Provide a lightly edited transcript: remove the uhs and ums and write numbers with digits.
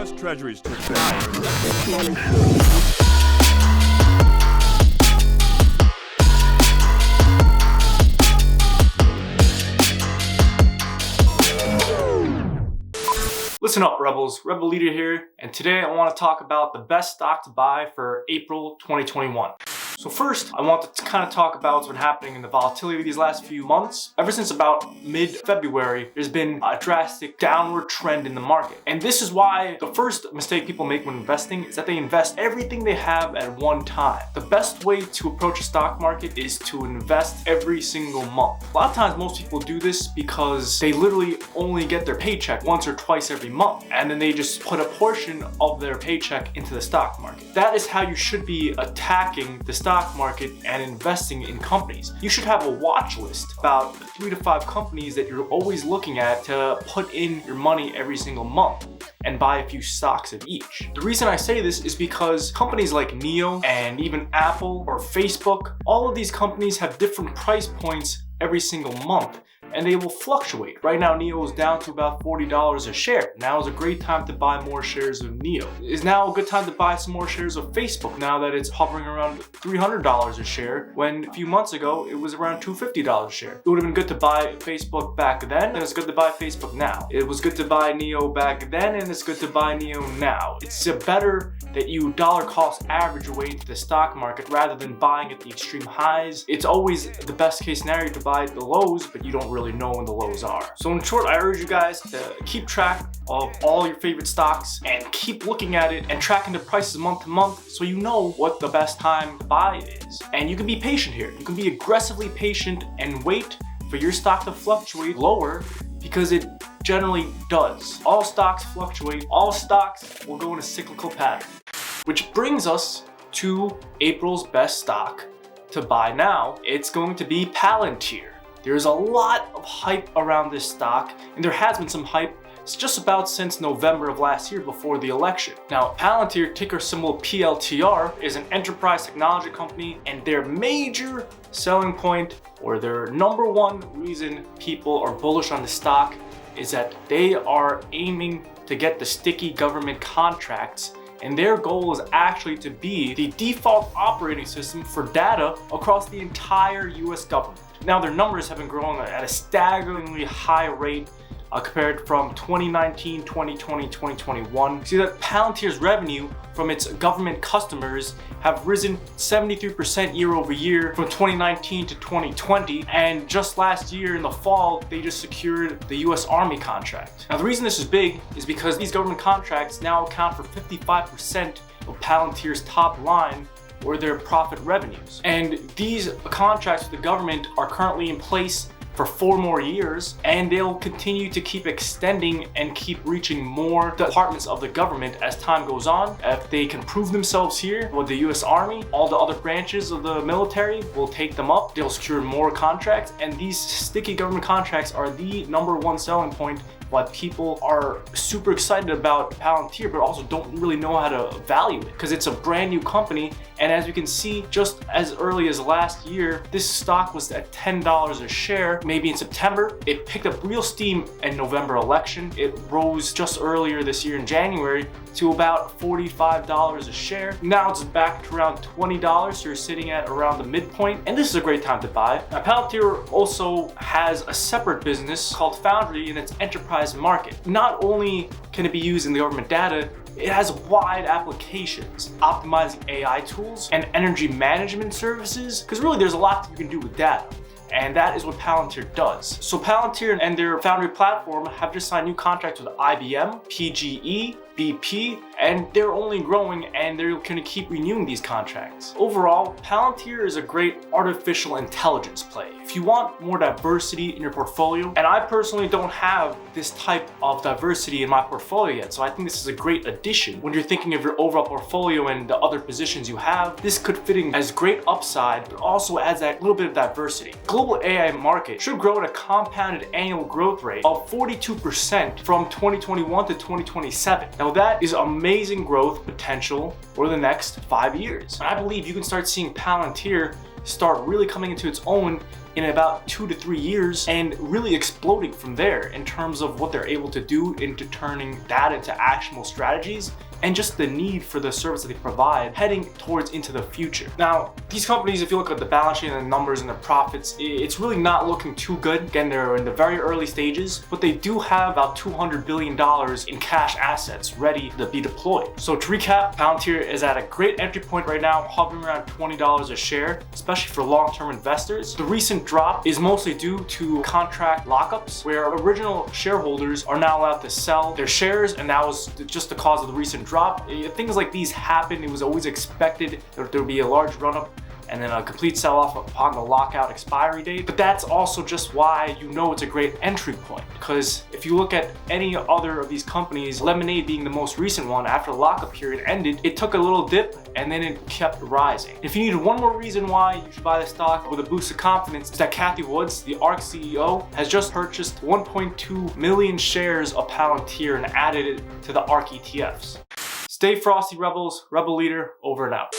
U.S. Treasuries took that. Listen up, Rebels. Rebel Leader here, and today I want to talk about the best stock to buy for April 2021. So first, I want to kind of talk about what's been happening in the volatility these last few months. Ever since about mid-February, there's been a drastic downward trend in the market. And this is why the first mistake people make when investing is that they invest everything they have at one time. The best way to approach a stock market is to invest every single month. A lot of times most people do this because they literally only get their paycheck once or twice every month, and then they just put a portion of their paycheck into the stock market. That is how you should be attacking the stock market and investing in companies. You should have a watch list about 3 to 5 companies that you're always looking at to put in your money every single month and buy a few stocks of each. The reason I say this is because companies like NIO and even Apple or Facebook, all of these companies have different price points every single month, and they will fluctuate. Right now, NIO is down to about $40 a share. Now is a great time to buy more shares of NIO. Is now a good time to buy some more shares of Facebook now that it's hovering around $300 a share, when a few months ago, it was around $250 a share. It would have been good to buy Facebook back then, and it's good to buy Facebook now. It was good to buy NIO back then, and it's good to buy NIO now. It's better that you dollar cost average away into the stock market rather than buying at the extreme highs. It's always the best case scenario to buy at the lows, but you don't really know when the lows are. So in short, I urge you guys to keep track of all your favorite stocks and keep looking at it and tracking the prices month to month so you know what the best time to buy is. And you can be patient here. You can be aggressively patient and wait for your stock to fluctuate lower, because it generally does. All stocks fluctuate. All stocks will go in a cyclical pattern. Which brings us to April's best stock to buy now. It's going to be Palantir. There's a lot of hype around this stock, and there has been some hype just about since November of last year before the election. Now, Palantir, ticker symbol PLTR, is an enterprise technology company, and their major selling point, or their number one reason people are bullish on the stock, is that they are aiming to get the sticky government contracts, and their goal is actually to be the default operating system for data across the entire US government. Now, their numbers have been growing at a staggeringly high rate compared from 2019, 2020, 2021. See that Palantir's revenue from its government customers have risen 73% year over year from 2019 to 2020. And just last year in the fall, they just secured the US Army contract. Now, the reason this is big is because these government contracts now account for 55% of Palantir's top line, or their profit revenues. And these contracts with the government are currently in place for 4 more years, and they'll continue to keep extending and keep reaching more departments of the government as time goes on. If they can prove themselves here with the US Army, all the other branches of the military will take them up. They'll secure more contracts, and these sticky government contracts are the number one selling point why people are super excited about Palantir, but also don't really know how to value it, because it's a brand new company. And as you can see, just as early as last year, this stock was at $10 a share. Maybe in September, it picked up real steam in November election. It rose just earlier this year in January to about $45 a share. Now it's back to around $20, so you're sitting at around the midpoint, and this is a great time to buy. Now, Palantir also has a separate business called Foundry in its enterprise market. Not only can it be used in the government data, it has wide applications, optimizing AI tools and energy management services, because really there's a lot that you can do with data. And that is what Palantir does. So Palantir and their Foundry platform have just signed new contracts with IBM, PGE, BP, and they're only growing, and they're going to keep renewing these contracts. Overall, Palantir is a great artificial intelligence play. If you want more diversity in your portfolio, and I personally don't have this type of diversity in my portfolio yet, so I think this is a great addition. When you're thinking of your overall portfolio and the other positions you have, this could fit in as great upside, but also adds that little bit of diversity. Global AI market should grow at a compounded annual growth rate of 42% from 2021 to 2027. Now that is amazing growth potential for the next 5 years. I believe you can start seeing Palantir start really coming into its own in about 2 to 3 years and really exploding from there in terms of what they're able to do into turning that into actionable strategies and just the need for the service that they provide heading towards into the future. Now, these companies, if you look at the balance sheet and the numbers and the profits, it's really not looking too good. Again, they're in the very early stages, but they do have about $200 billion in cash assets ready to be deployed. So to recap, Palantir is at a great entry point right now, hovering around $20 a share, especially for long-term investors. The recent drop is mostly due to contract lockups, where original shareholders are now allowed to sell their shares, and that was just the cause of the recent drop. Things like these happen. It was always expected that there would be a large run-up and then a complete sell-off upon the lockout expiry date. But that's also just why you know it's a great entry point, because if you look at any other of these companies, Lemonade being the most recent one, after the lockup period ended, it took a little dip and then it kept rising. If you needed one more reason why you should buy the stock with a boost of confidence, it's that Cathie Woods, the ARK CEO, has just purchased 1.2 million shares of Palantir and added it to the ARK ETFs. Stay frosty, Rebels. Rebel Leader, over and out.